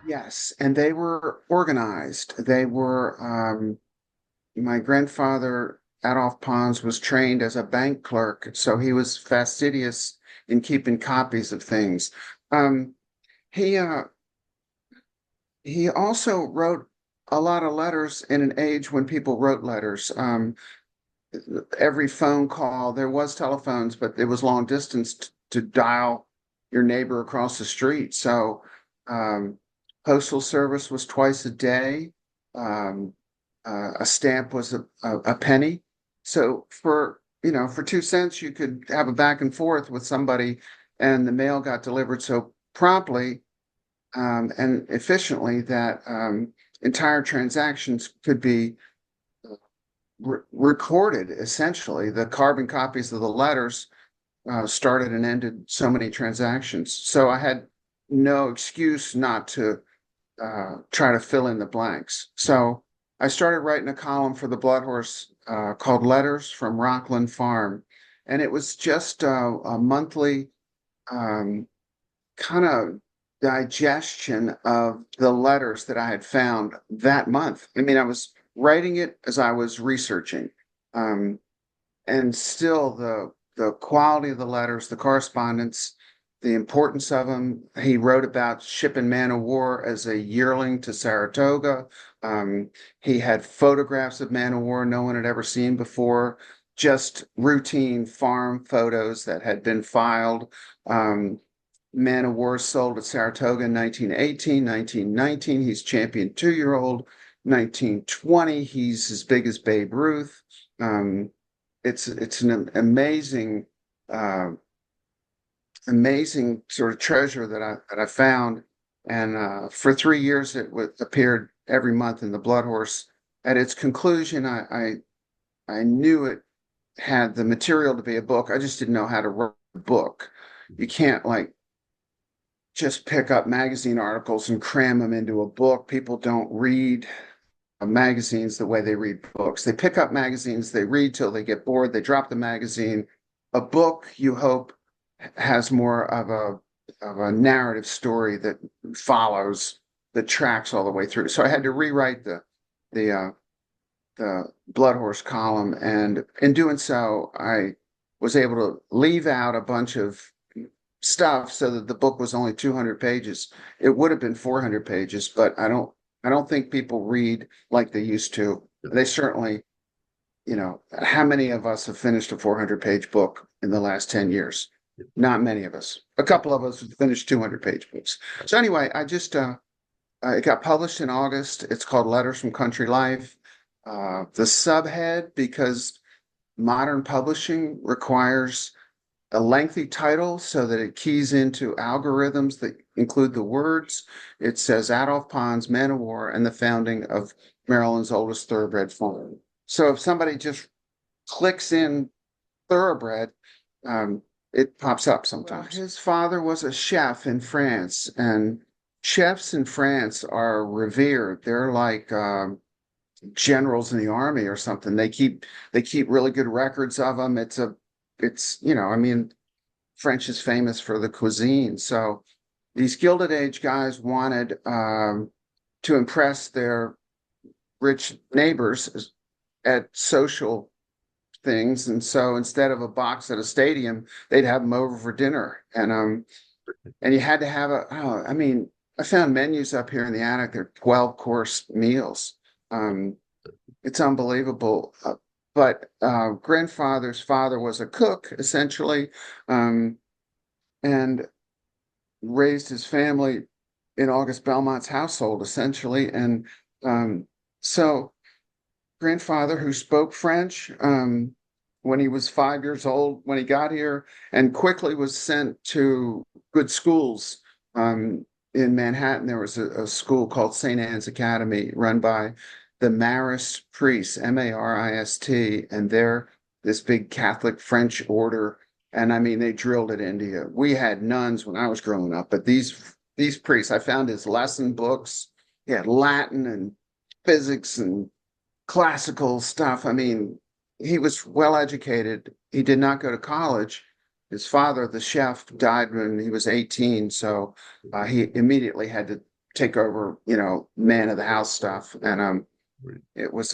Yes, and they were organized. They were, my grandfather, Adolph Pons, was trained as a bank clerk, so he was fastidious in keeping copies of things. Um, he he also wrote a lot of letters in an age when people wrote letters. Every phone call, there was telephones, but it was long distance to dial your neighbor across the street. So um, postal service was twice a day. Um, a stamp was a penny. So for 2 cents, you could have a back and forth with somebody, and the mail got delivered so promptly and efficiently that entire transactions could be recorded essentially. The carbon copies of the letters started and ended so many transactions. So I had no excuse not to try to fill in the blanks. So I started writing a column for the Blood Horse called Letters from Rockland Farm. And it was just a monthly um, kind of digestion of the letters that I had found that month. I mean, I was writing it as I was researching. Um, and still the quality of the letters, the correspondence, the importance of them. He wrote about shipping man of war as a yearling to Saratoga. Um, he had photographs of man of war no one had ever seen before, just routine farm photos that had been filed. Um, Man of War sold at Saratoga in 1918, 1919. He's champion 2-year-old. 1920, he's as big as Babe Ruth. Um, it's an amazing uh, amazing sort of treasure that I found. And for 3 years, appeared every month in the Blood Horse. At its conclusion, I knew it had the material to be a book. I just didn't know how to write a book. You can't like just pick up magazine articles and cram them into a book. People don't read magazines the way they read books. They pick up magazines, they read till they get bored, they drop the magazine. A book, you hope, has more of a narrative story that follows, that tracks all the way through. So I had to rewrite the the Blood Horse column, and in doing so, I was able to leave out a bunch of stuff so that the book was only 200 pages. It would have been 400 pages, but I don't think people read like they used to. They certainly, how many of us have finished a 400-page book in the last 10 years? Not many of us. A couple of us have finished 200-page books. So anyway, it got published in August. It's called Letters from Country Life. The subhead, because modern publishing requires a lengthy title so that it keys into algorithms that include the words. It says Adolph Pons, Man of War, and the founding of Maryland's oldest thoroughbred farm. So if somebody just clicks in thoroughbred, um, it pops up sometimes. Well, his father was a chef in France, and chefs in France are revered. They're like generals in the army or something. They keep really good records of them. I mean, French is famous for the cuisine. So these Gilded Age guys wanted to impress their rich neighbors at social things. And so instead of a box at a stadium, they'd have them over for dinner. And you had to have I mean, I found menus up here in the attic. They're 12-course meals. Um, it's unbelievable. But grandfather's father was a cook, essentially, um, and raised his family in August Belmont's household, essentially. And so grandfather, who spoke French when he was 5 years old, when he got here, and quickly was sent to good schools. In Manhattan, there was a school called St. Anne's Academy run by the Marist priests, Marist, and they're this big Catholic French order. And I mean, they drilled it into you. We had nuns when I was growing up, but these priests, I found his lesson books. He had Latin and physics and classical stuff. I mean, he was well educated. He did not go to college. His father, the chef, died when he was 18, so he immediately had to take over, man of the house stuff. And Right. it was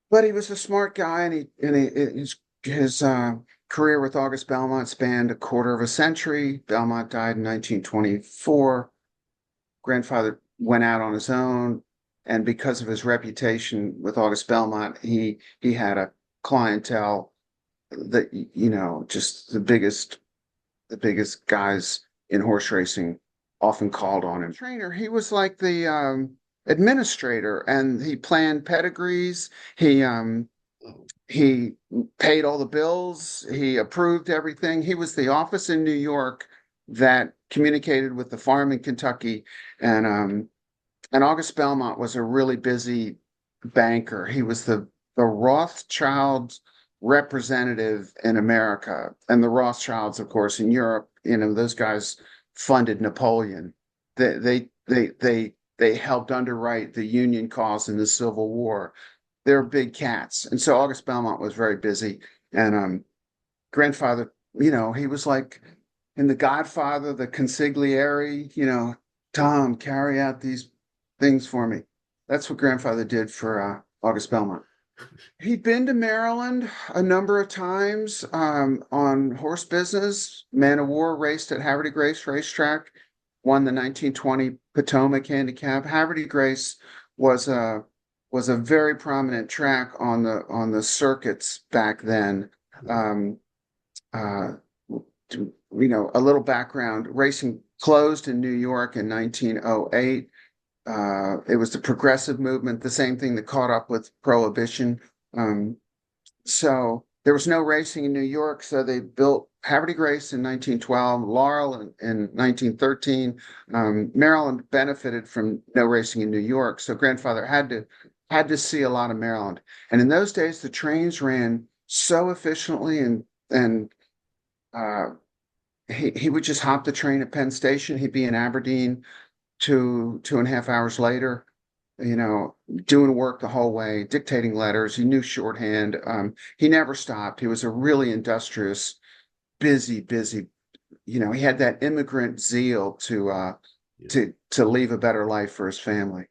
but he was a smart guy, and his career with August Belmont spanned a quarter of a century. Belmont died in 1924. Grandfather went out on his own, and because of his reputation with August Belmont, he had a clientele that just the biggest guys in horse racing often called on him. Trainer, he was like the administrator, and he planned pedigrees. He paid all the bills. He approved everything. He was the office in New York that communicated with the farm in Kentucky, and August Belmont was a really busy banker. He was the Rothschilds representative in America, and the Rothschilds, of course, in Europe. Those guys funded Napoleon. They helped underwrite the Union cause in the Civil War. They're big cats, and so August Belmont was very busy. And grandfather, he was like in The Godfather, the consigliere. Tom, carry out these things for me. That's what grandfather did for August Belmont. He'd been to Maryland a number of times on horse business. Man of War raced at Haverty Grace Racetrack, won the 1920 Potomac Handicap. Haverty Grace was a was a very prominent track on the circuits back then. Um, uh, a little background: racing closed in New York in 1908. It was the progressive movement, the same thing that caught up with Prohibition. Um, so there was no racing in New York, so they built Haverty Grace in 1912, Laurel in 1913. Maryland benefited from no racing in New York, so grandfather had to see a lot of Maryland. And in those days, the trains ran so efficiently, and uh, he would just hop the train at Penn Station. He'd be in Aberdeen 2.5 hours later, doing work the whole way, dictating letters. He knew shorthand. He never stopped. He was a really industrious, busy. He had that immigrant zeal to Yeah. to leave a better life for his family.